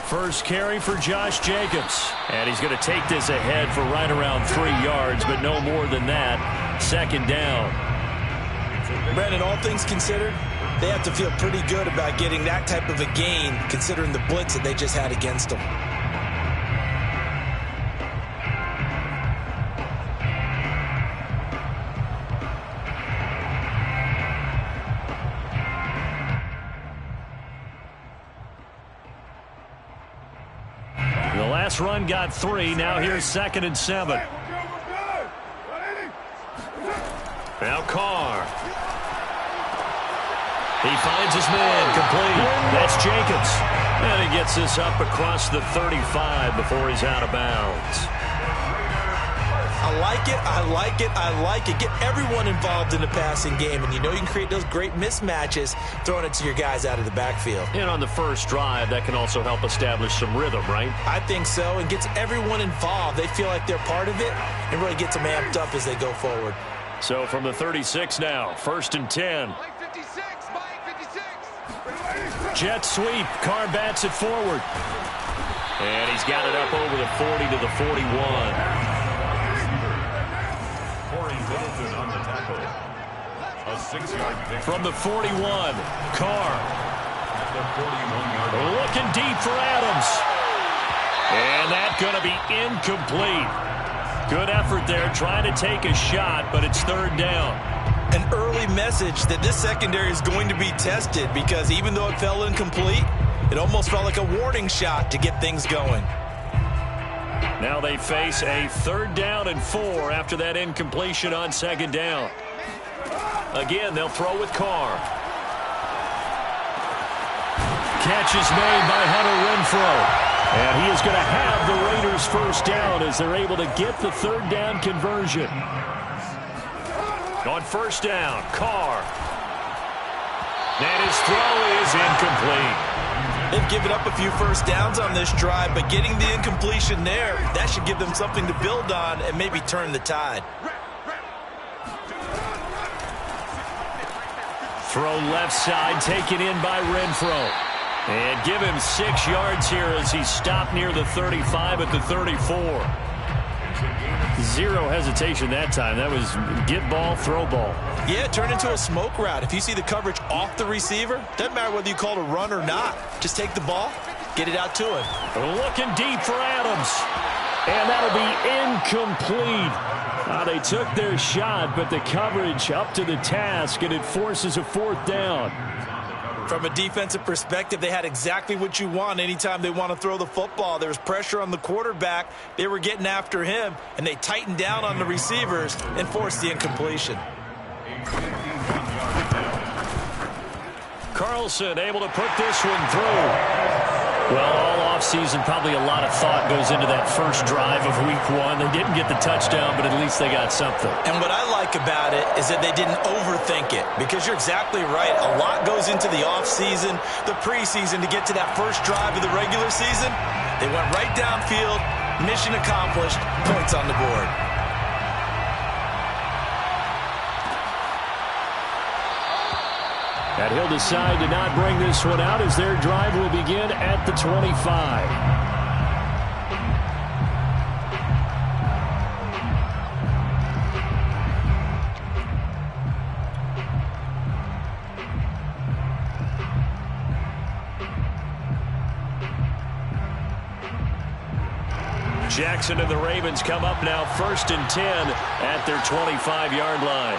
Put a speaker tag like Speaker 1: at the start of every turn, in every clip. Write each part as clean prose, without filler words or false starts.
Speaker 1: First carry for Josh Jacobs. And he's going to take this ahead for right around 3 yards, but no more than that. Second down.
Speaker 2: Brandon, all things considered, they have to feel pretty good about getting that type of a gain, considering the blitz that they just had against them.
Speaker 1: The last run got 3. Now here's 2nd and 7. Now Carr. He finds his man, complete. That's Jacobs. And he gets this up across the 35 before he's out of bounds.
Speaker 2: I like it, I like it, I like it. Get everyone involved in the passing game, and you know you can create those great mismatches throwing it to your guys out of the backfield.
Speaker 1: And on the first drive, that can also help establish some rhythm, right?
Speaker 2: I think so, and gets everyone involved. They feel like they're part of it and really gets them amped up as they go forward.
Speaker 1: So from the 36 now, 1st and 10. Jet sweep. Carr bats it forward. And he's got it up over the 40 to the 41.
Speaker 3: Corey Littleton on the tackle. A 6-yard pick.
Speaker 1: From the 41, Carr.
Speaker 3: At the 41-yard line.
Speaker 1: Looking deep for Adams. And that's going to be incomplete. Good effort there, trying to take a shot, but it's 3rd down.
Speaker 2: An early message that this secondary is going to be tested, because even though it fell incomplete, it almost felt like a warning shot to get things going.
Speaker 1: Now they face a 3rd down and 4 after that incompletion on 2nd down. Again, they'll throw with Carr. Catch is made by Hunter Renfrow. And he is going to have the Raiders' first down as they're able to get the 3rd down conversion. On 1st down, Carr. And his throw is incomplete.
Speaker 2: They've given up a few first downs on this drive, but getting the incompletion there, that should give them something to build on and maybe turn the tide.
Speaker 1: Throw left side, taken in by Renfrow. And give him 6 yards here as he stopped near the 35 at the 34. Zero hesitation that time. That was get ball, throw ball.
Speaker 2: Yeah, it turned into a smoke route. If you see the coverage off the receiver, doesn't matter whether you call it a run or not. Just take the ball, get it out to him.
Speaker 1: Looking deep for Adams. And that'll be incomplete. They took their shot, but the coverage up to the task, and it forces a 4th down.
Speaker 2: From a defensive perspective, they had exactly what you want anytime they want to throw the football. There was pressure on the quarterback. They were getting after him, and they tightened down on the receivers and forced the incompletion.
Speaker 1: Carlson able to put this one through. Well, all offseason, probably a lot of thought goes into that first drive of week 1. They didn't get the touchdown, but at least they got something.
Speaker 2: And what I like about it is that they didn't overthink it, because you're exactly right. A lot goes into the offseason, the preseason to get to that first drive of the regular season. They went right downfield, mission accomplished, points on the board.
Speaker 1: And he'll decide to not bring this one out as their drive will begin at the 25. Jackson and the Ravens come up now 1st and 10 at their 25-yard line.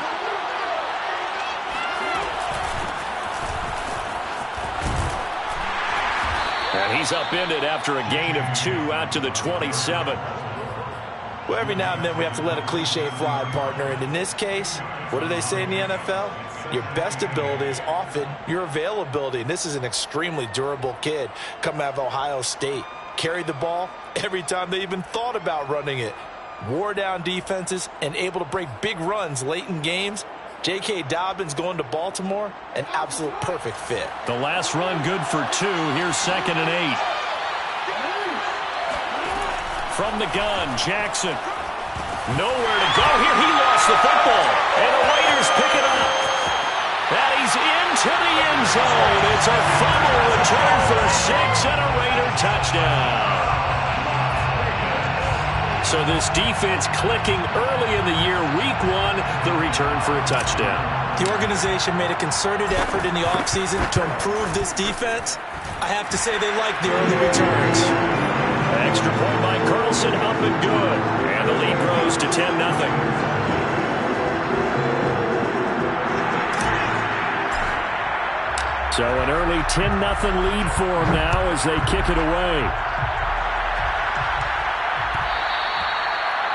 Speaker 1: And he's upended after a gain of 2 out to the 27.
Speaker 2: Well, every now and then we have to let a cliche fly, partner. And in this case, what do they say in the NFL? Your best ability is often your availability. And this is an extremely durable kid coming out of Ohio State. Carried the ball every time they even thought about running it. Wore down defenses and able to break big runs late in games. J.K. Dobbins going to Baltimore, an absolute perfect fit.
Speaker 1: The last run good for 2. Here's 2nd and 8. From the gun, Jackson. Nowhere to go here. He lost the football. And the Raiders pick it up. And he's into the end zone. It's a fumble return for 6 and a Raider touchdown. So this defense clicking early in the year. Week 1, the return for a touchdown.
Speaker 2: The organization made a concerted effort in the offseason to improve this defense. I have to say they like the early returns.
Speaker 1: Extra point by Carlson, up and good. And the lead grows to 10-0. So an early 10-0 lead for them now as they kick it away.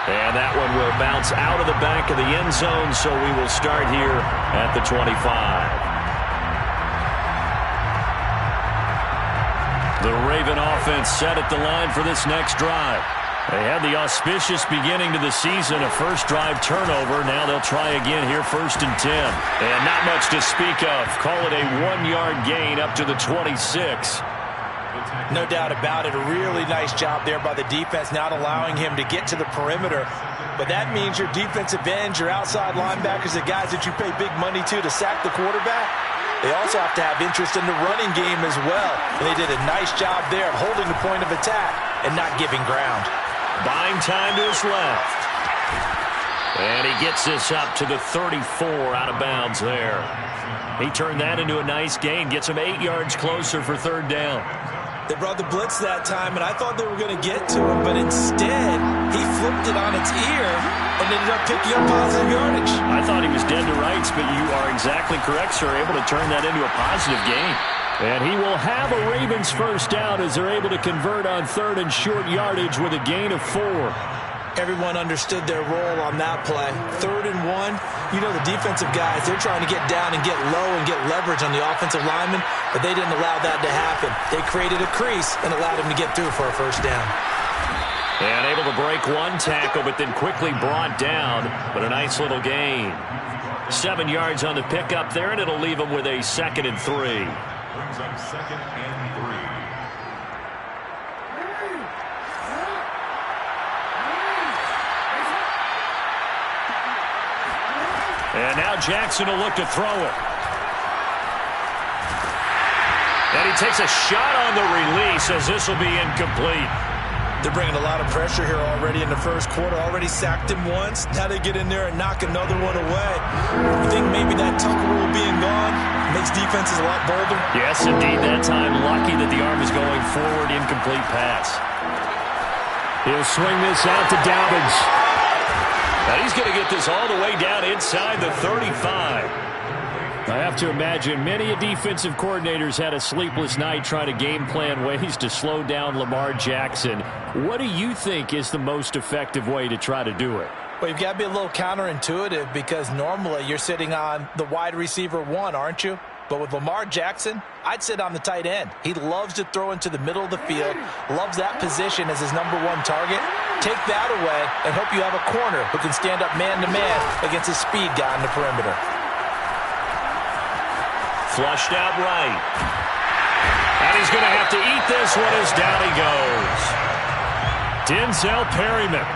Speaker 1: And that one will bounce out of the back of the end zone, so we will start here at the 25. The Raven offense set at the line for this next drive. They had the auspicious beginning to the season, a first drive turnover. Now they'll try again here, 1st and 10. And not much to speak of. Call it a 1-yard gain up to the 26.
Speaker 2: No doubt about it. A really nice job there by the defense, not allowing him to get to the perimeter. But that means your defensive ends, your outside linebackers, the guys that you pay big money to sack the quarterback, they also have to have interest in the running game as well. And they did a nice job there of holding the point of attack and not giving ground.
Speaker 1: Buying time to his left. And he gets this up to the 34 out of bounds there. He turned that into a nice gain, gets him 8 yards closer for 3rd down.
Speaker 2: They brought the blitz that time, and I thought they were going to get to him, but instead, he flipped it on its ear and ended up picking up positive yardage.
Speaker 1: I thought he was dead to rights, but you are exactly correct, sir, able to turn that into a positive gain. And he will have a Ravens first down as they're able to convert on 3rd and short yardage with a gain of 4.
Speaker 2: Everyone understood their role on that play. 3rd and 1, you know the defensive guys, they're trying to get down and get low and get leverage on the offensive lineman, but they didn't allow that to happen. They created a crease and allowed him to get through for a first down.
Speaker 1: And able to break one tackle, but then quickly brought down, but a nice little gain. 7 yards on the pickup there, and it'll leave him with a 2nd and 3.
Speaker 3: Brings up 2nd and 3.
Speaker 1: And now Jackson will look to throw it. And he takes a shot on the release as this will be incomplete.
Speaker 2: They're bringing a lot of pressure here already in the first quarter. Already sacked him once. Now they get in there and knock another one away. You think maybe that Tucker rule being gone makes defenses a lot bolder?
Speaker 1: Yes, indeed. That time lucky that the arm is going forward. Incomplete pass. He'll swing this out to Dobbins. Now he's going to get this all the way down inside the 35. I have to imagine many defensive coordinators had a sleepless night trying to game plan ways to slow down Lamar Jackson. What do you think is the most effective way to try to do it?
Speaker 2: Well, you've got to be a little counterintuitive because normally you're sitting on the wide receiver 1, aren't you? But with Lamar Jackson, I'd sit on the tight end. He loves to throw into the middle of the field, loves that position as his #1 target. Take that away and hope you have a corner who can stand up man-to-man against a speed guy on the perimeter.
Speaker 1: Flushed out right. And he's going to have to eat this one as down he goes. Denzel Perryman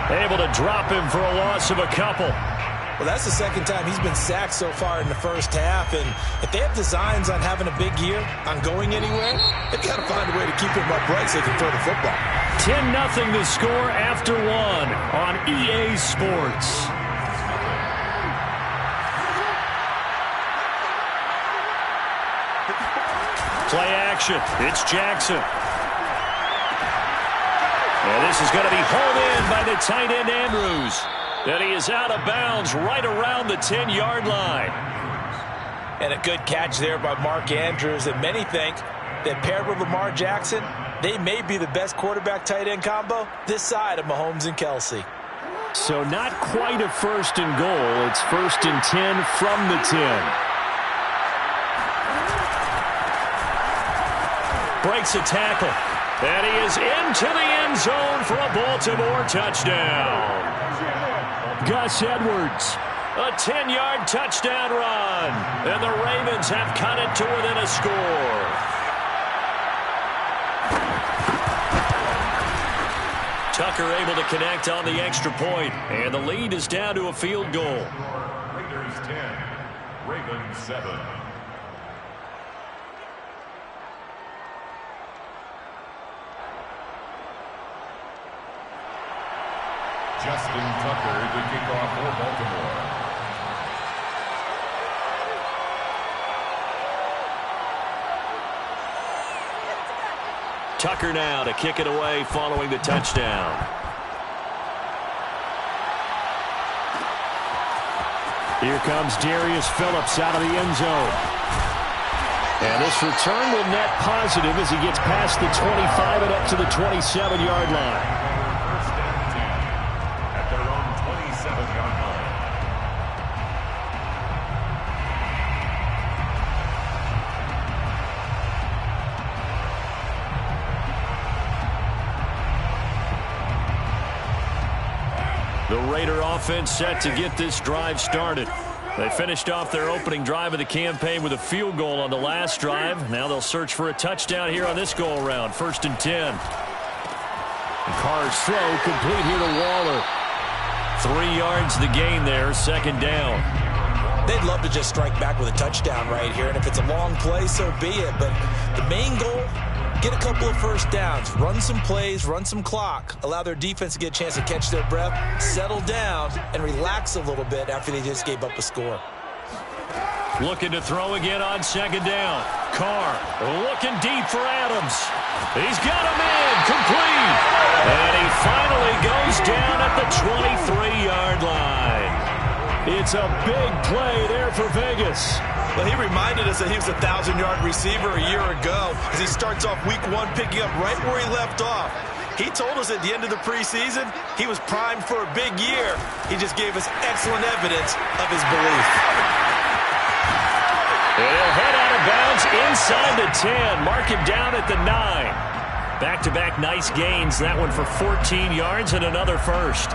Speaker 1: able to drop him for a loss of a couple.
Speaker 2: Well, that's the 2nd time he's been sacked so far in the first half, and if they have designs on having a big year, on going anywhere, they've got to find a way to keep him upright so they can throw the football.
Speaker 1: 10-0 the score after 1 on EA Sports. Play action. It's Jackson. And this is going to be hauled in by the tight end Andrews. And he is out of bounds right around the 10-yard line.
Speaker 2: And a good catch there by Mark Andrews. And many think that paired with Lamar Jackson, they may be the best quarterback-tight end combo this side of Mahomes and Kelsey.
Speaker 1: So not quite a 1st and goal. It's 1st and 10 from the 10. Breaks a tackle. And he is into the end zone for a Baltimore touchdown. Gus Edwards, a 10-yard touchdown run. And the Ravens have cut it to within a score. Tucker able to connect on the extra point, and the lead is down to a field goal.
Speaker 3: Raiders 10, Ravens 7. Justin Tucker to kick off for Baltimore.
Speaker 1: Tucker now to kick it away following the touchdown. Here comes Darius Phillips out of the end zone. And this return will net positive as he gets past the 25 and up to the 27-yard line.
Speaker 3: First and 10 at their own 27-yard line.
Speaker 1: The Raider offense set to get this drive started. They finished off their opening drive of the campaign with a field goal on the last drive. Now they'll search for a touchdown here on this go-around. 1st and 10. And Carr's throw complete here to Waller. 3 yards the gain there, 2nd down.
Speaker 2: They'd love to just strike back with a touchdown right here, and if it's a long play, so be it. But the main goal, get a couple of first downs, run some plays, run some clock, allow their defense to get a chance to catch their breath, settle down, and relax a little bit after they just gave up a score.
Speaker 1: Looking to throw again on 2nd down. Carr looking deep for Adams. He's got him in, complete. And he finally goes down at the 23-yard line. It's a big play there for Vegas.
Speaker 2: Well, he reminded us that he was a 1,000-yard receiver a year ago as he starts off week 1 picking up right where he left off. He told us at the end of the preseason he was primed for a big year. He just gave us excellent evidence of his belief.
Speaker 1: And he'll head out of bounds inside the 10. Mark him down at the 9. Back-to-back nice gains. That one for 14 yards and another first.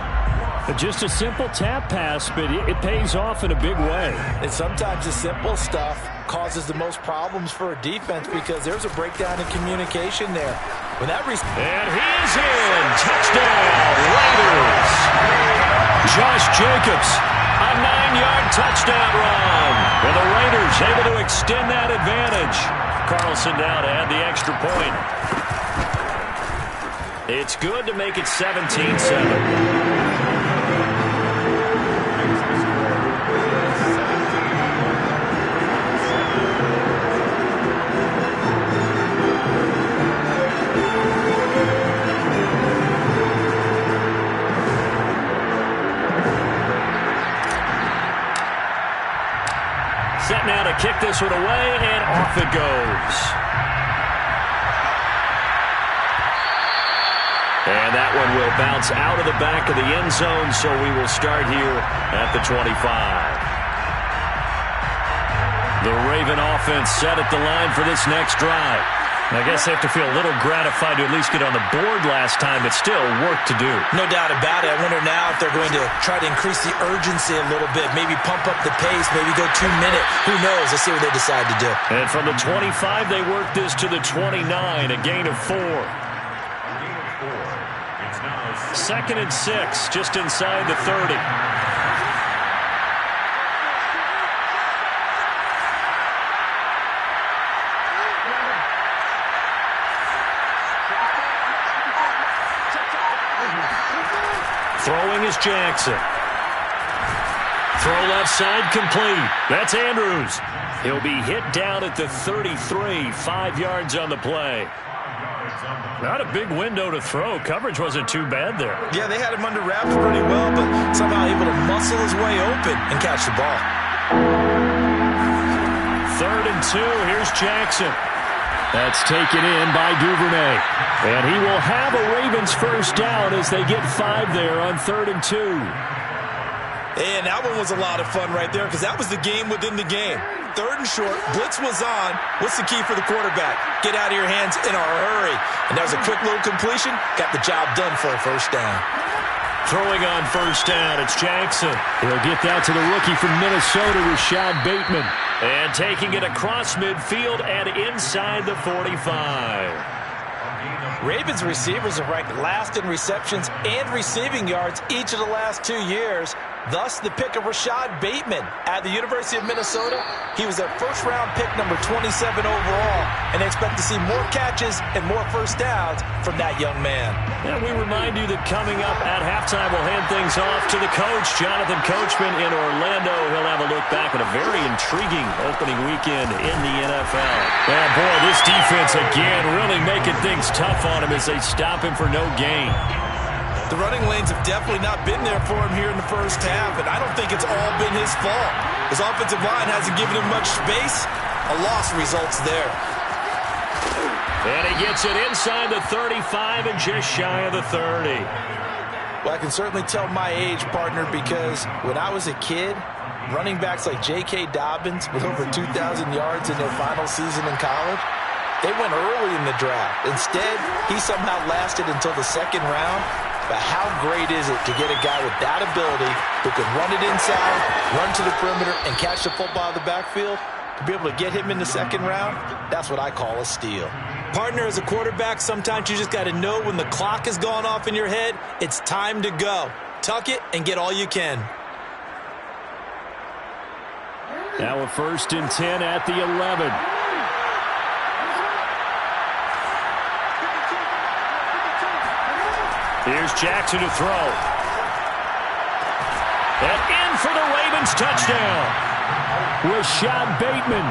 Speaker 1: Just a simple tap pass, but it pays off in a big way.
Speaker 2: And sometimes the simple stuff causes the most problems for a defense because there's a breakdown in communication there. When that
Speaker 1: and he is in. Touchdown, Raiders. Josh Jacobs, a 9-yard touchdown run. And the Raiders able to extend that advantage. Carlson now to add the extra point. It's good to make it 17-7. Set now to kick this one away, and off it goes. And that one will bounce out of the back of the end zone, so we will start here at the 25. The Raven offense set at the line for this next drive. I guess they have to feel a little gratified to at least get on the board last time, but still work to do.
Speaker 2: No doubt about it. I wonder now if they're going to try to increase the urgency a little bit, maybe pump up the pace, maybe go 2-minute. Who knows? Let's see what they decide to do.
Speaker 1: And from the 25, they work this to the 29, a gain of 4.
Speaker 3: It's now
Speaker 1: 2nd and 6, just inside the 30. Throwing is Jackson. Throw left side complete. That's Andrews. He'll be hit down at the 33, 5 yards on the play. Not a big window to throw. Coverage wasn't too bad there.
Speaker 2: Yeah, they had him under wraps pretty well, but somehow able to muscle his way open and catch the ball.
Speaker 1: 3rd and 2. Here's Jackson. That's taken in by Duvernay. And he will have a Ravens first down as they get 5 there on 3rd and 2.
Speaker 2: And that one was a lot of fun right there because that was the game within the game. 3rd and short, blitz was on. What's the key for the quarterback? Get out of your hands in a hurry. And that was a quick little completion. Got the job done for a first down.
Speaker 1: Throwing on first down, it's Jackson. He'll get that to the rookie from Minnesota, Rashad Bateman. And taking it across midfield and inside the 45.
Speaker 2: Ravens receivers have ranked last in receptions and receiving yards each of the last 2 years. Thus, the pick of Rashad Bateman at the University of Minnesota. He was a first-round pick, number 27 overall, and they expect to see more catches and more first downs from that young man.
Speaker 1: And we remind you that coming up at halftime, we'll hand things off to the coach, Jonathan Coachman in Orlando. He'll have a look back at a very intriguing opening weekend in the NFL. And boy, this defense again really making things tough on him as they stop him for no gain.
Speaker 2: The running lanes have definitely not been there for him here in the first half, and I don't think it's all been his fault. His offensive line hasn't given him much space. A loss results there.
Speaker 1: And he gets it inside the 35 and just shy of the 30.
Speaker 2: Well, I can certainly tell my age, partner, because when I was a kid, running backs like J.K. Dobbins with over 2,000 yards in their final season in college, they went early in the draft. Instead, he somehow lasted until the second round. But how great is it to get a guy with that ability who can run it inside, run to the perimeter, and catch the football out of the backfield? To be able to get him in the second round, that's what I call a steal. Partner, as a quarterback, sometimes you just got to know when the clock has gone off in your head, it's time to go. Tuck it and get all you can.
Speaker 1: Now a 1st and 10 at the 11. Here's Jackson to throw. And in for the Ravens touchdown. Rashad Bateman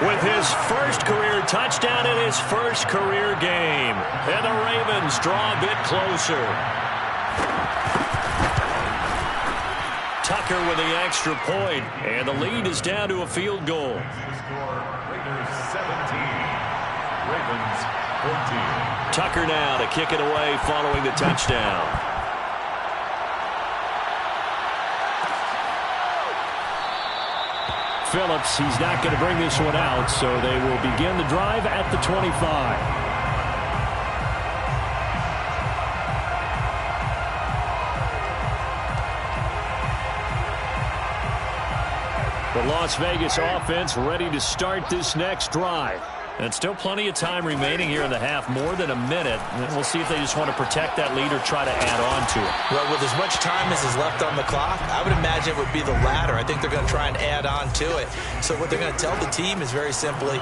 Speaker 1: with his first career touchdown in his first career game. And the Ravens draw a bit closer. Tucker with the extra point, and the lead is down to a field goal.
Speaker 3: Score, Raiders 17, Ravens 14.
Speaker 1: Tucker now to kick it away following the touchdown. Phillips, he's not going to bring this one out, so they will begin the drive at the 25. The Las Vegas offense ready to start this next drive. And still plenty of time remaining here in the half, more than a minute. And we'll see if they just want to protect that lead or try to add on to it.
Speaker 2: Well, with as much time as is left on the clock, I would imagine it would be the latter. I think they're going to try and add on to it. So what they're going to tell the team is very simply,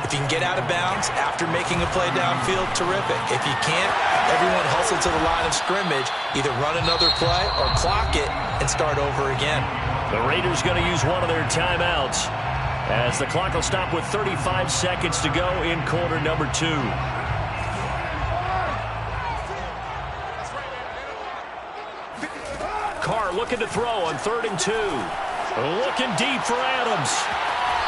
Speaker 2: if you can get out of bounds after making a play downfield, terrific. If you can't, everyone hustle to the line of scrimmage, either run another play or clock it and start over again.
Speaker 1: The Raiders going to use one of their timeouts, as the clock will stop with 35 seconds to go in quarter number 2. Carr looking to throw on 3rd and 2. Looking deep for Adams.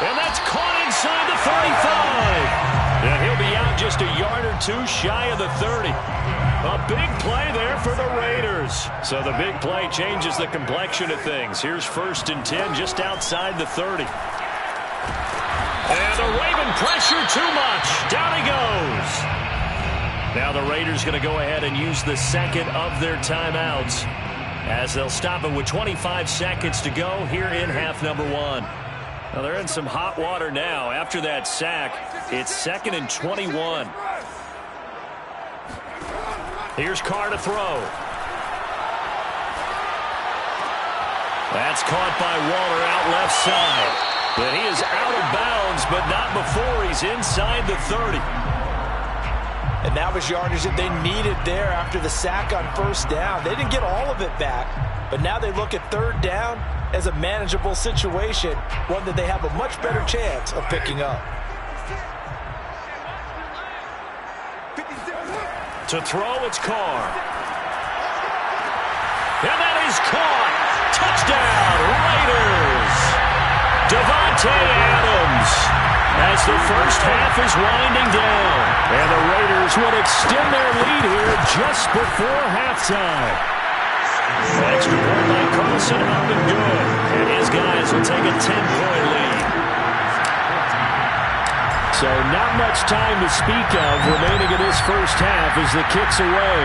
Speaker 1: And that's caught inside the 35. And he'll be out just a yard or two shy of the 30. A big play there for the Raiders. So the big play changes the complexion of things. Here's 1st and 10 just outside the 30. And the Raven pressure too much. Down he goes. Now the Raiders going to go ahead and use the second of their timeouts, as they'll stop it with 25 seconds to go here in half number 1. Now they're in some hot water now. After that sack, it's 2nd and 21. Here's Carr to throw. That's caught by Waller out left side. And he is out of bounds, but not before he's inside the 30.
Speaker 2: And that was yardage that they needed there after the sack on 1st down. They didn't get all of it back, but now they look at 3rd down as a manageable situation, one that they have a much better chance of picking up.
Speaker 1: To throw, it's Carr. And that is caught. Touchdown, Raiders. Davante Adams, as the first half is winding down. And the Raiders would extend their lead here just before halftime. Extra point by Carlson, up and good. And his guys will take a 10-point lead. So not much time to speak of remaining in this first half as the kick's away.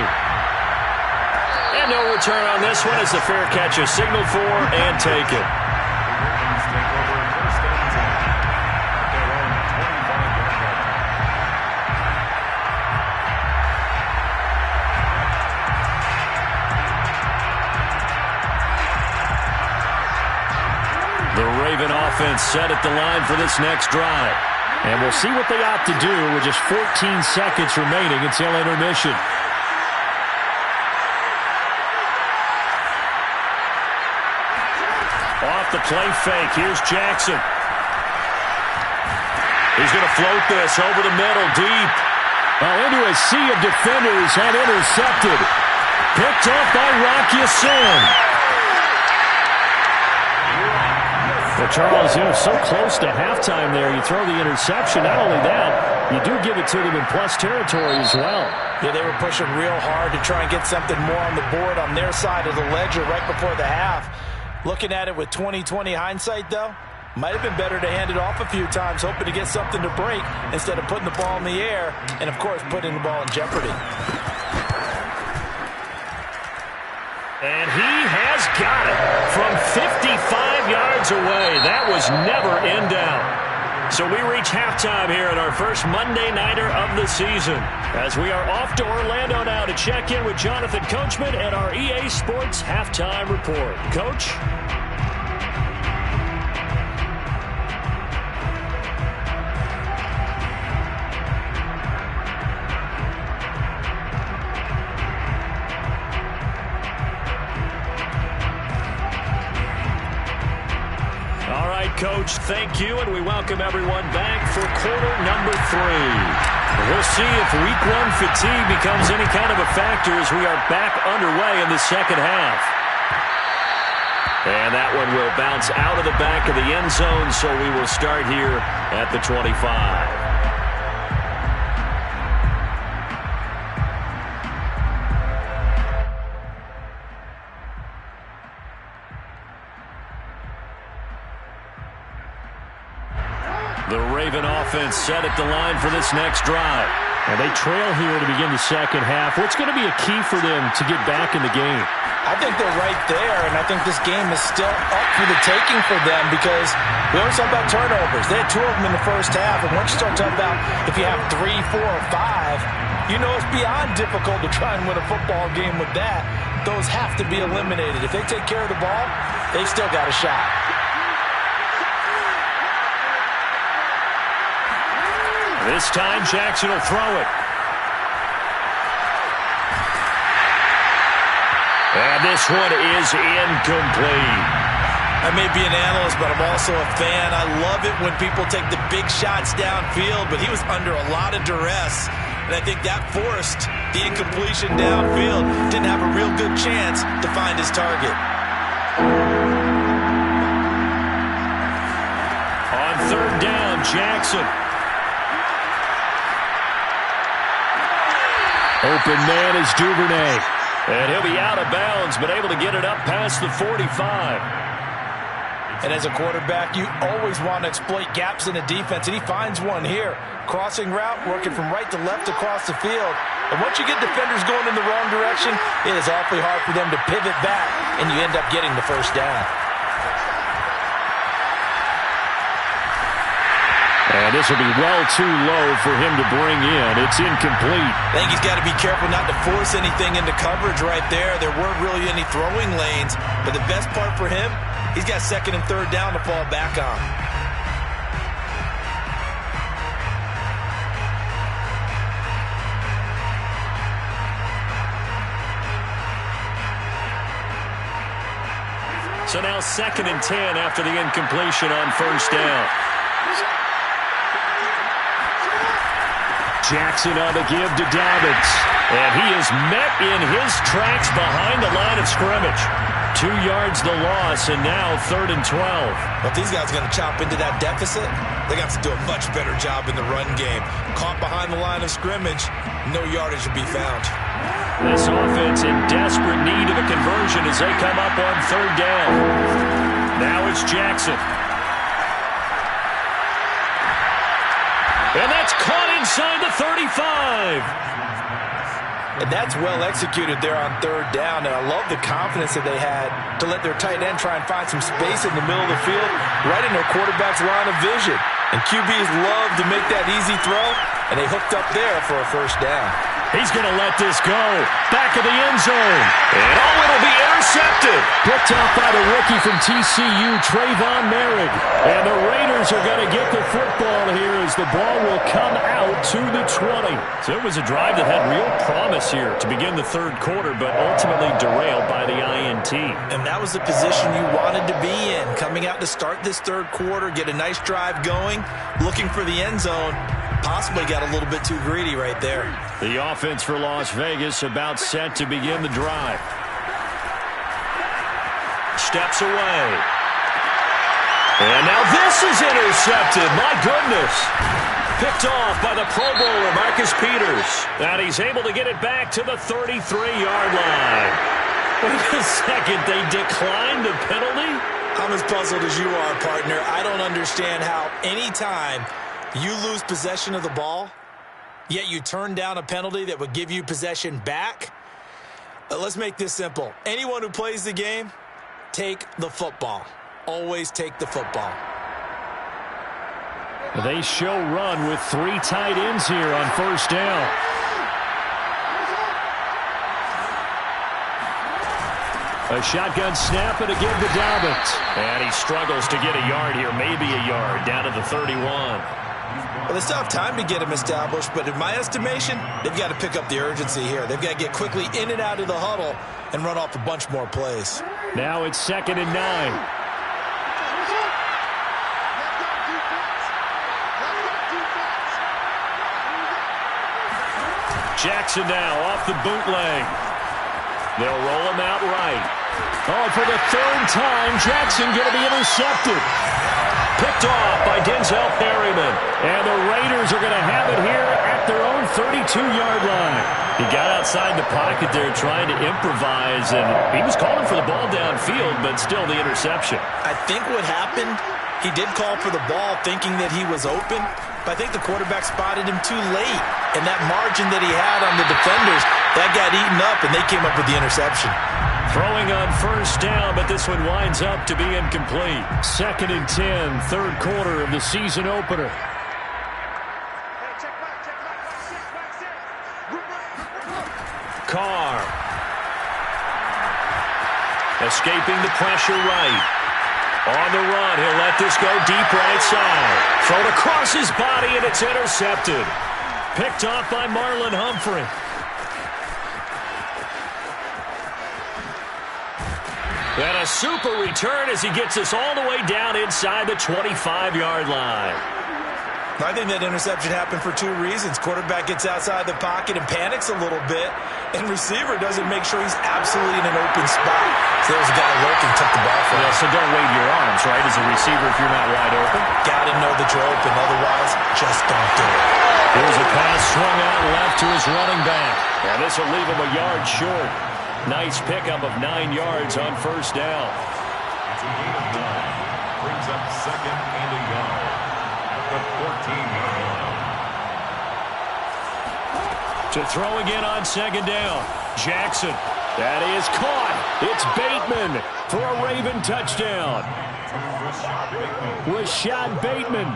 Speaker 1: And no return on this one as the fair catch is signaled for and taken. offense set at the line for this next drive. And we'll see what they opt to do with just 14 seconds remaining until intermission. Off the play fake, here's Jackson. He's going to float this over the middle, deep. Into a sea of defenders and intercepted. Picked off by Rocky Sin. Well, Charles, so close to halftime there. You throw the interception. Not only that, you do give it to them in plus territory as well.
Speaker 2: Yeah, they were pushing real hard to try and get something more on the board on their side of the ledger right before the half. Looking at it with 20/20 hindsight, though, might have been better to hand it off a few times, hoping to get something to break instead of putting the ball in the air and, of course, putting the ball in jeopardy.
Speaker 1: And he has got it from 55 yards away. That was never in doubt. So we reach halftime here in our first Monday Nighter of the season, as we are off to Orlando now to check in with Jonathan Coachman and our EA Sports Halftime Report. Coach? Coach, thank you, and we welcome everyone back for quarter number 3. We'll see if week 1 fatigue becomes any kind of a factor as we are back underway in the second half. And that one will bounce out of the back of the end zone, so we will start here at the 25. The Raven offense set at the line for this next drive. And they trail here to begin the second half. What's going to be a key for them to get back in the game?
Speaker 2: I think they're right there, and I think this game is still up for the taking for them because we always talk about turnovers. They had 2 of them in the first half, and once you start talking about if you have 3, 4, or 5, you know it's beyond difficult to try and win a football game with that. Those have to be eliminated. If they take care of the ball, they've still got a shot.
Speaker 1: This time, Jackson will throw it. And this one is incomplete.
Speaker 2: I may be an analyst, but I'm also a fan. I love it when people take the big shots downfield, but he was under a lot of duress. And I think that forced the incompletion downfield. Didn't have a real good chance to find his target.
Speaker 1: On third down, Jackson. Open man is Duvernay. And he'll be out of bounds, but able to get it up past the 45.
Speaker 2: And as a quarterback, you always want to exploit gaps in a defense, and he finds one here. Crossing route, working from right to left across the field. And once you get defenders going in the wrong direction, it is awfully hard for them to pivot back, and you end up getting the first down.
Speaker 1: And this will be well too low for him to bring in. It's incomplete.
Speaker 2: I think he's got to be careful not to force anything into coverage right there. There weren't really any throwing lanes, but the best part for him, he's got second and third down to fall back on.
Speaker 1: So now second and 10 after the incompletion on first down. Jackson on the give to Dobbins. And he is met in his tracks behind the line of scrimmage. 2 yards the loss, and now third and 12.
Speaker 2: But these guys are going to chop into that deficit. They got to do a much better job in the run game. Caught behind the line of scrimmage, no yardage to be found.
Speaker 1: This offense in desperate need of a conversion as they come up on third down. Now it's Jackson. And that's caught inside the 35.
Speaker 2: And that's well executed there on third down. And I love the confidence that they had to let their tight end try and find some space in the middle of the field, right in their quarterback's line of vision. And QBs love to make that easy throw, and they hooked up there for a first down.
Speaker 1: He's going to let this go. Back of the end zone. And it'll be intercepted. Picked off by the rookie from TCU, Trayvon Merrick. And the Raiders are going to get the football here as the ball will come out to the 20. So it was a drive that had real promise here to begin the third quarter, but ultimately derailed by the INT.
Speaker 2: And that was the position you wanted to be in. Coming out to start this third quarter, get a nice drive going, looking for the end zone. Possibly got a little bit too greedy right there.
Speaker 1: The offense for Las Vegas about set to begin the drive. Steps away. And now this is intercepted. My goodness. Picked off by the Pro Bowler, Marcus Peters. And he's able to get it back to the 33-yard line. Wait a second. They declined the penalty?
Speaker 2: I'm as puzzled as you are, partner. I don't understand how any time you lose possession of the ball, yet you turn down a penalty that would give you possession back. Let's make this simple. Anyone who plays the game, take the football. Always take the football.
Speaker 1: They show run with 3 tight ends here on first down. A shotgun snap and again to Dobbins. And he struggles to get a yard here, maybe a yard, down to the 31.
Speaker 2: Well, they still have time to get him established, but in my estimation, they've got to pick up the urgency here. They've got to get quickly in and out of the huddle and run off a bunch more plays.
Speaker 1: Now it's 2nd and 9. Jackson now off the bootleg. They'll roll him out right. Oh, for the 3rd time, Jackson going to be intercepted. Picked off by Denzel Perryman. And the Raiders are going to have it here at their own 32-yard line. He got outside the pocket there trying to improvise, and he was calling for the ball downfield, but still the interception.
Speaker 2: I think what happened, he did call for the ball thinking that he was open, but I think the quarterback spotted him too late. And that margin that he had on the defenders, that got eaten up, and they came up with the interception.
Speaker 1: Throwing on first down, but this one winds up to be incomplete. 2nd and 10, third quarter of the season opener. Carr. Escaping the pressure right. On the run, he'll let this go deep right side. Thrown across his body, and it's intercepted. Picked off by Marlon Humphrey. And a super return as he gets us all the way down inside the 25-yard line.
Speaker 2: I think that interception happened for 2 reasons. Quarterback gets outside the pocket and panics a little bit, and receiver doesn't make sure he's absolutely in an open spot. So there was a guy lurking, took the ball from him.
Speaker 1: So don't wave your arms, right, as a receiver if you're not wide open.
Speaker 2: Got to know that you're open. Otherwise, just don't do it.
Speaker 1: Here's a pass swung out left to his running back. And this will leave him a yard short. Nice pickup of 9 yards on first down.
Speaker 3: It's a gain of 9. Brings up 2nd and a yard at the 14-yard line.
Speaker 1: To throw again on 2nd down. Jackson. That is caught. It's Bateman for a Raven touchdown. Rashad Bateman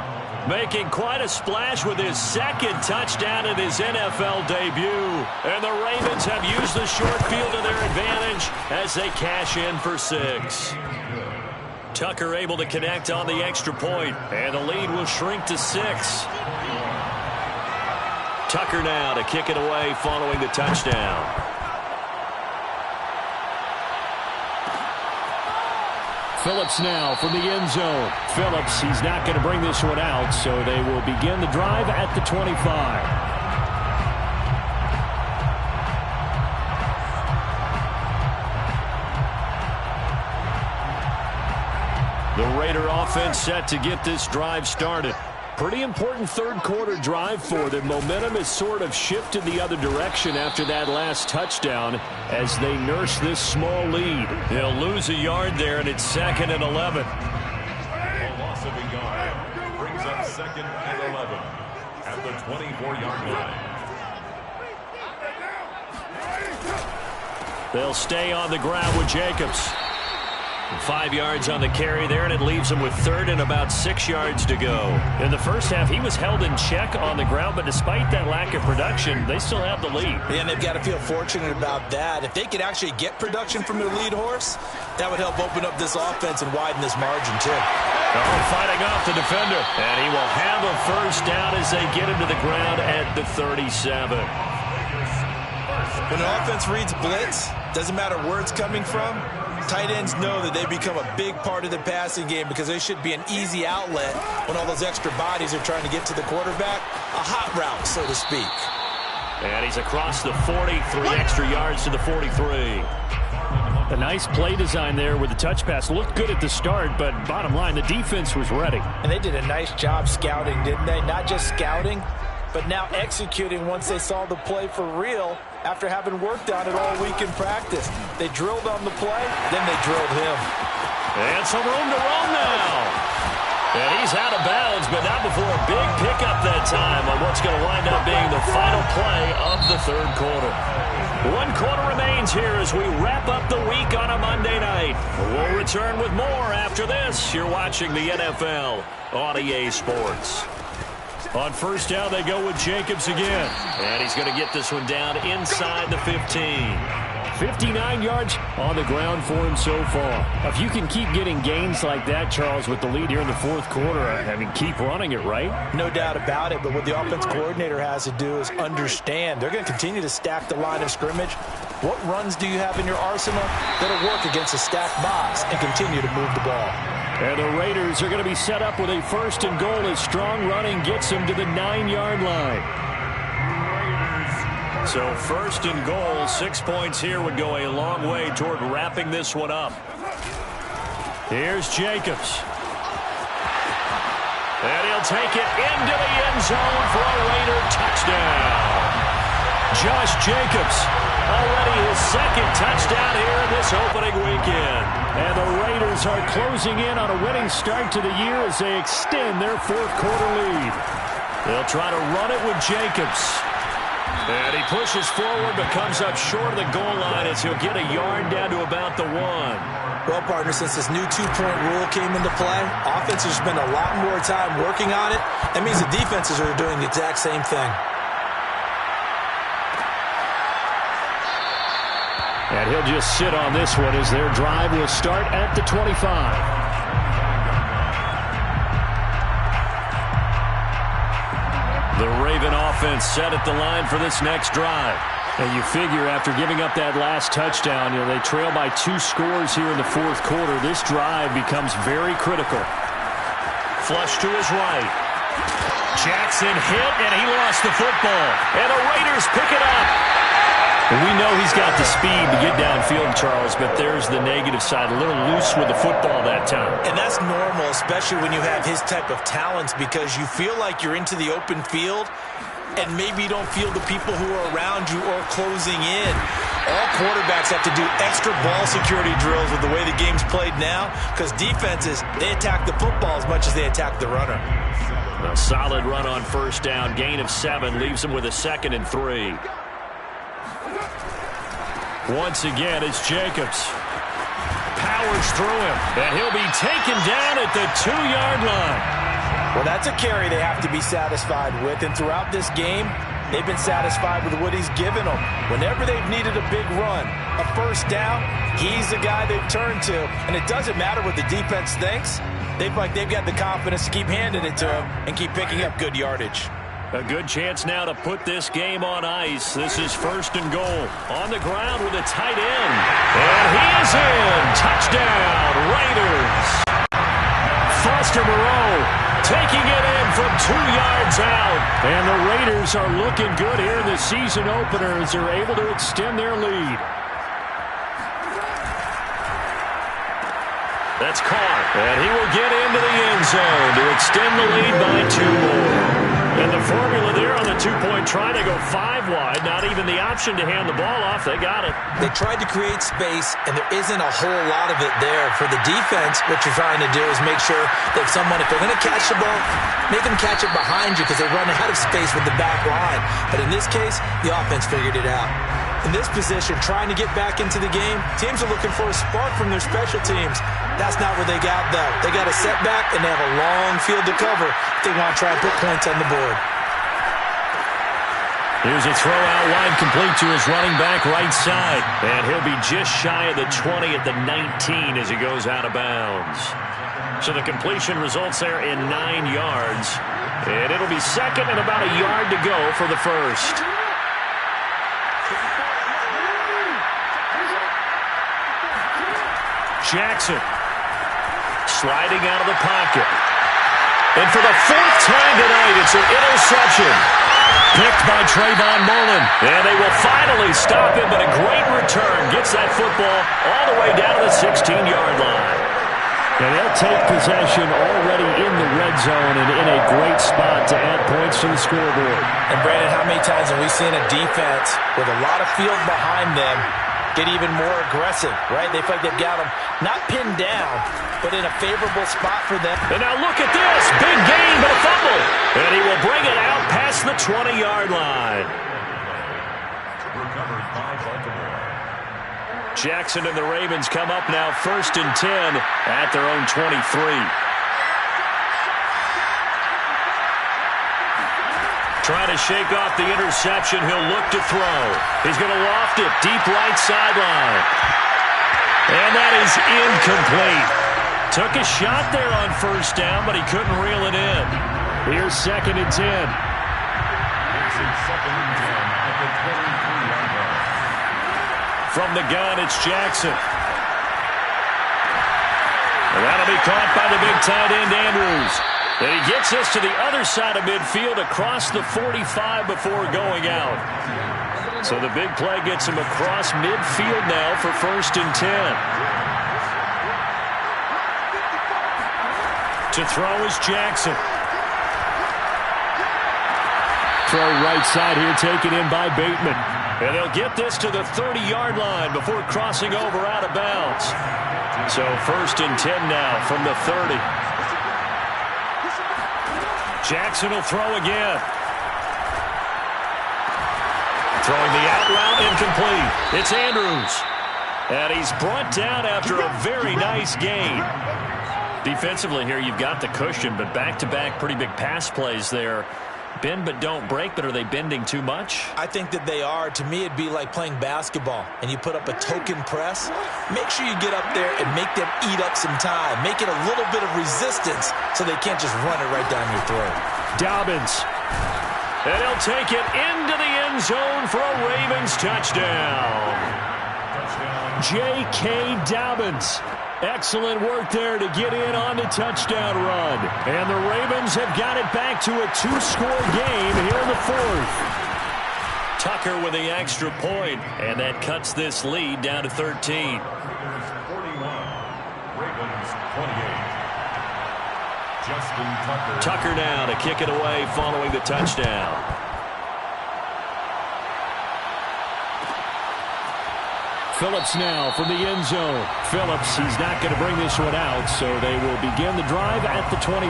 Speaker 1: making quite a splash with his 2nd touchdown in his NFL debut. And the Ravens have used the short field to their advantage as they cash in for 6. Tucker able to connect on the extra point, and the lead will shrink to 6. Tucker now to kick it away following the touchdown. Phillips now from the end zone. Phillips, he's not going to bring this one out, so they will begin the drive at the 25. The Raider offense set to get this drive started. Pretty important third quarter drive for them. Momentum has sort of shifted the other direction after that last touchdown as they nurse this small lead. They'll lose a yard there, and it's 2nd and 11.
Speaker 3: A loss of a yard brings up 2nd and 11 at the 24-yard line.
Speaker 1: They'll stay on the ground with Jacobs. 5 yards on the carry there, and it leaves him with third and about 6 yards to go. In the first half, he was held in check on the ground, but despite that lack of production, they still have the lead.
Speaker 2: And they've got to feel fortunate about that. If they could actually get production from their lead horse, that would help open up this offense and widen this margin, too.
Speaker 1: Oh, fighting off the defender. And he will have a first down as they get him to the ground at the 37.
Speaker 2: When an offense reads blitz, doesn't matter where it's coming from, tight ends know that they become a big part of the passing game because they should be an easy outlet when all those extra bodies are trying to get to the quarterback. A hot route, so to speak.
Speaker 1: And he's across the 40, 3 extra yards to the 43.
Speaker 4: A nice play design there with the touch pass. Looked good at the start, but bottom line, the defense was ready.
Speaker 2: And they did a nice job scouting, didn't they? Not just scouting, but now executing once they saw the play for real after having worked on it all week in practice. They drilled on the play, then they drilled him.
Speaker 1: And some room to run now. And he's out of bounds, but not before a big pickup that time on what's going to wind up being the final play of the third quarter. 1 quarter remains here as we wrap up the week on a Monday night. We'll return with more after this. You're watching the NFL on EA Sports. On first down, they go with Jacobs again. And he's going to get this one down inside the 15.
Speaker 4: 59 yards on the ground for him so far. If you can keep getting gains like that, Charles, with the lead here in the fourth quarter, I mean, keep running it, right?
Speaker 2: No doubt about it, but what the offense coordinator has to do is understand. They're going to continue to stack the line of scrimmage. What runs do you have in your arsenal that'll work against a stacked box and continue to move the ball?
Speaker 4: And the Raiders are going to be set up with a first and goal as strong running gets them to the 9-yard line.
Speaker 1: So first and goal, 6 points here would go a long way toward wrapping this one up. Here's Jacobs. And he'll take it into the end zone for a Raider touchdown. Josh Jacobs, already his second touchdown here in this opening weekend.
Speaker 4: And the Raiders are closing in on a winning start to the year as they extend their fourth quarter lead.
Speaker 1: They'll try to run it with Jacobs. And he pushes forward but comes up short of the goal line as he'll get a yard down to about the 1.
Speaker 2: Well, partner, since this new two-point rule came into play, offenses spend a lot more time working on it. That means the defenses are doing the exact same thing.
Speaker 4: And he'll just sit on this one as their drive will start at the 25.
Speaker 1: The Raven offense set at the line for this next drive.
Speaker 4: And you figure after giving up that last touchdown, they trail by 2 scores here in the fourth quarter. This drive becomes very critical.
Speaker 1: Flush to his right. Jackson hit, and he lost the football. And the Raiders pick it up.
Speaker 4: We know he's got the speed to get downfield, Charles, but there's the negative side. A little loose with the football that time.
Speaker 2: And that's normal, especially when you have his type of talents, because you feel like you're into the open field, and maybe you don't feel the people who are around you or closing in. All quarterbacks have to do extra ball security drills with the way the game's played now, because defenses, they attack the football as much as they attack the runner.
Speaker 1: A solid run on first down. Gain of 7 leaves him with a 2nd and 3. Once again, it's Jacobs. Powers through him, and he'll be taken down at the 2-yard line.
Speaker 2: Well, that's a carry they have to be satisfied with, and throughout this game, they've been satisfied with what he's given them. Whenever they've needed a big run, a first down, he's the guy they've turned to. And it doesn't matter what the defense thinks. They feel like they've got the confidence to keep handing it to him and keep picking up good yardage.
Speaker 1: A good chance now to put this game on ice. This is first and goal. On the ground with a tight end. And he is in. Touchdown, Raiders. Foster Moreau taking it in from 2 yards out.
Speaker 4: And the Raiders are looking good here in the season opener as they're able to extend their lead.
Speaker 1: That's caught. And he will get into the end zone to extend the lead by 2 more. And the formula there on the 2-point try to go 5 wide. Not even the option to hand the ball off. They got it.
Speaker 2: They tried to create space, and there isn't a whole lot of it there. For the defense, what you're trying to do is make sure that if they're going to catch the ball, make them catch it behind you because they run out of space with the back line. But in this case, the offense figured it out. In this position, trying to get back into the game, teams are looking for a spark from their special teams. That's not what they got, though. They got a setback, and they have a long field to cover if they want to try and put points on the board.
Speaker 1: Here's a throw out line complete to his running back right side. And he'll be just shy of the 20 at the 19 as he goes out of bounds. So the completion results there in 9 yards. And it'll be second and about a yard to go for the first. Jackson sliding out of the pocket. And for the 4th time tonight, it's an interception. Picked by Trayvon Mullen. And they will finally stop him, but a great return gets that football all the way down to the 16-yard line.
Speaker 4: And they'll take possession already in the red zone and in a great spot to add points to the scoreboard.
Speaker 2: And, Brandon, how many times have we seen a defense with a lot of field behind them get even more aggressive, right? They feel like they've got them not pinned down, but in a favorable spot for them.
Speaker 1: And now look at this. Big gain, but a fumble. And he will bring it out past the 20-yard line.
Speaker 3: Recovered by Baltimore.
Speaker 1: Jackson and the Ravens come up now 1st and 10 at their own 23. Trying to shake off the interception. He'll look to throw. He's going to loft it deep right sideline. And that is incomplete. Took a shot there on 1st down, but he couldn't reel it in. Here's 2nd and 10.
Speaker 3: It's in 2nd and 10 at the 23-yard line.
Speaker 1: From the gun, it's Jackson. And that'll be caught by the big tight end, Andrews. And he gets us to the other side of midfield across the 45 before going out. So the big play gets him across midfield now for 1st and 10. To throw is Jackson. Throw right side here taken in by Bateman. And they'll get this to the 30-yard line before crossing over out of bounds. So 1st and 10 now from the 30. Jackson will throw again. Throwing the out route incomplete. It's Andrews. And he's brought down after a very nice gain. Defensively here, you've got the cushion, but back-to-back pretty big pass plays there. Bend but don't break, but are they bending too much?
Speaker 2: I think that they are. To me, it'd be like playing basketball, and you put up a token press. Make sure you get up there and make them eat up some time. Make it a little bit of resistance so they can't just run it right down your throat.
Speaker 1: Dobbins. And he'll take it into the end zone for a Ravens touchdown. J.K. Dobbins. Excellent work there to get in on the touchdown run. And the Ravens have got it back to a 2-score game here in the 4th. Tucker with the extra point, and that cuts this lead down to 13.
Speaker 3: 41, Ravens 28. Justin Tucker.
Speaker 1: Tucker now to kick it away following the touchdown. Phillips now from the end zone. Phillips, he's not going to bring this one out, so they will begin the drive at the 25.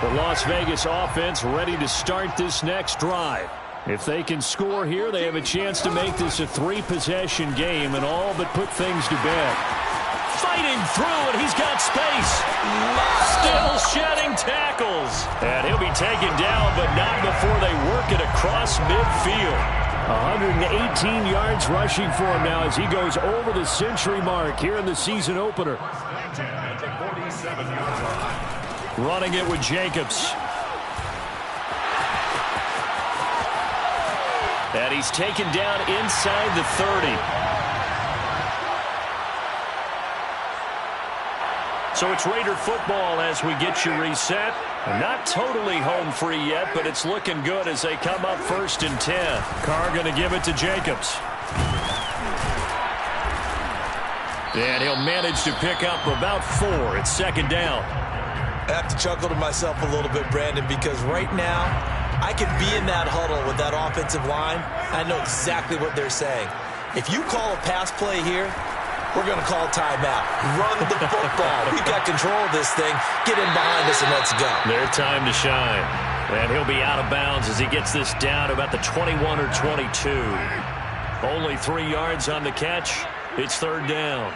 Speaker 1: The Las Vegas offense ready to start this next drive. If they can score here, they have a chance to make this a 3-possession game and all but put things to bed. Fighting through, and he's got space. Still shedding tackles. And he'll be taken down, but not before they work it across midfield. 118 yards rushing for him now as he goes over the century mark here in the season opener. Running it with Jacobs. And he's taken down inside the 30. So it's Raider football as we get you reset. Not totally home free yet, but it's looking good as they come up 1st and 10. Carr going to give it to Jacobs. And he'll manage to pick up about 4. It's 2nd down.
Speaker 2: I have to chuckle to myself a little bit, Brandon, because right now I could be in that huddle with that offensive line. I know exactly what they're saying. If you call a pass play here, we're going to call timeout. Run the football. We've got control of this thing. Get in behind us and let's go.
Speaker 1: Their time to shine. And he'll be out of bounds as he gets this down to about the 21 or 22. Only 3 yards on the catch. It's third down.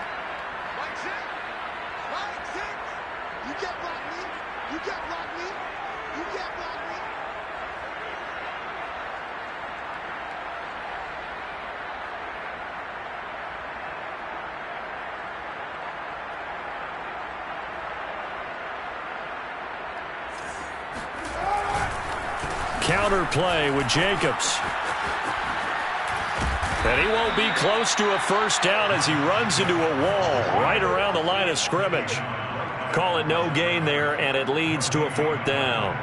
Speaker 1: Counter play with Jacobs. And he won't be close to a first down as he runs into a wall right around the line of scrimmage. Call it no gain there, and it leads to a fourth down.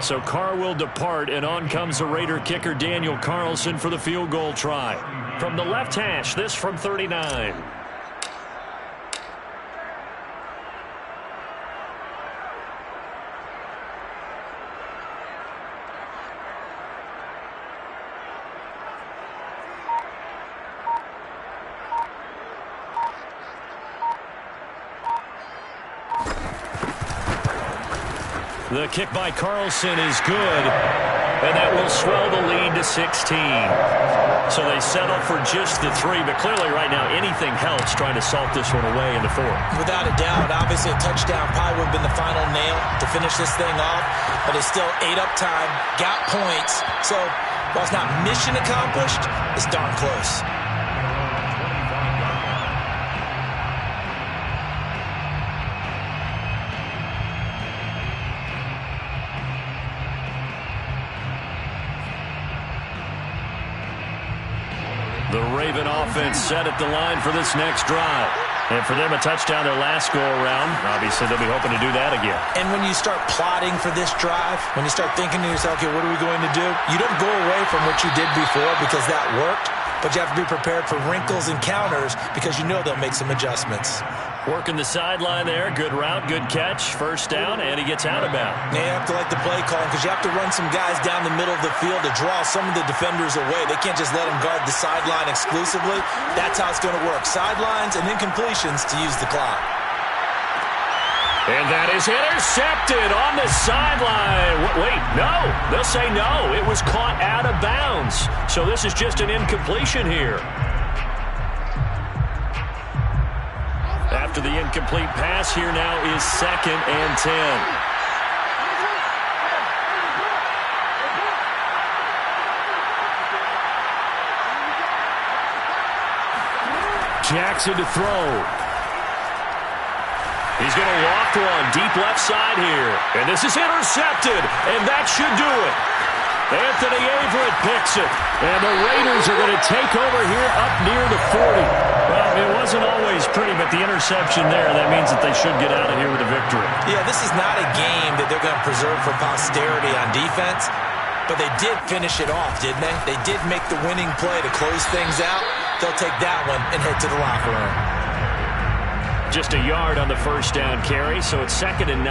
Speaker 1: So Carr will depart, and on comes the Raider kicker Daniel Carlson for the field goal try. From the left hash, this from 39. The kick by Carlson is good, and that will swell the lead to 16. So they settle for just the 3, but clearly right now anything helps trying to salt this one away in the 4th.
Speaker 2: Without a doubt, obviously a touchdown probably would have been the final nail to finish this thing off, but it's still 8 up time, got points. So while it's not mission accomplished, it's darn close.
Speaker 1: The Raven offense set at the line for this next drive. And for them, a touchdown their last go-around. Obviously, they'll be hoping to do that again.
Speaker 2: And when you start plotting for this drive, when you start thinking to yourself, okay, what are we going to do? You don't go away from what you did before because that worked, but you have to be prepared for wrinkles and counters because you know they'll make some adjustments.
Speaker 1: Working the sideline there. Good route, good catch. First down, and he gets out of bounds.
Speaker 2: You have to like the play calling because you have to run some guys down the middle of the field to draw some of the defenders away. They can't just let them guard the sideline exclusively. That's how it's going to work. Sidelines and incompletions to use the clock.
Speaker 1: And that is intercepted on the sideline. Wait, no. They'll say no. It was caught out of bounds. So this is just an incompletion here. After the incomplete pass, here now is 2nd and 10. Jackson to throw. He's going to walk one deep left side here. And this is intercepted, and that should do it. Anthony Averett picks it. And the Raiders are going to take over here up near the 40. Well, it wasn't always pretty, but the interception there, that means that they should get out of here with a victory.
Speaker 2: Yeah, this is not a game that they're going to preserve for posterity on defense, but they did finish it off, didn't they? They did make the winning play to close things out. They'll take that one and head to the locker room.
Speaker 1: Just a yard on the first down carry, so it's 2nd and 9.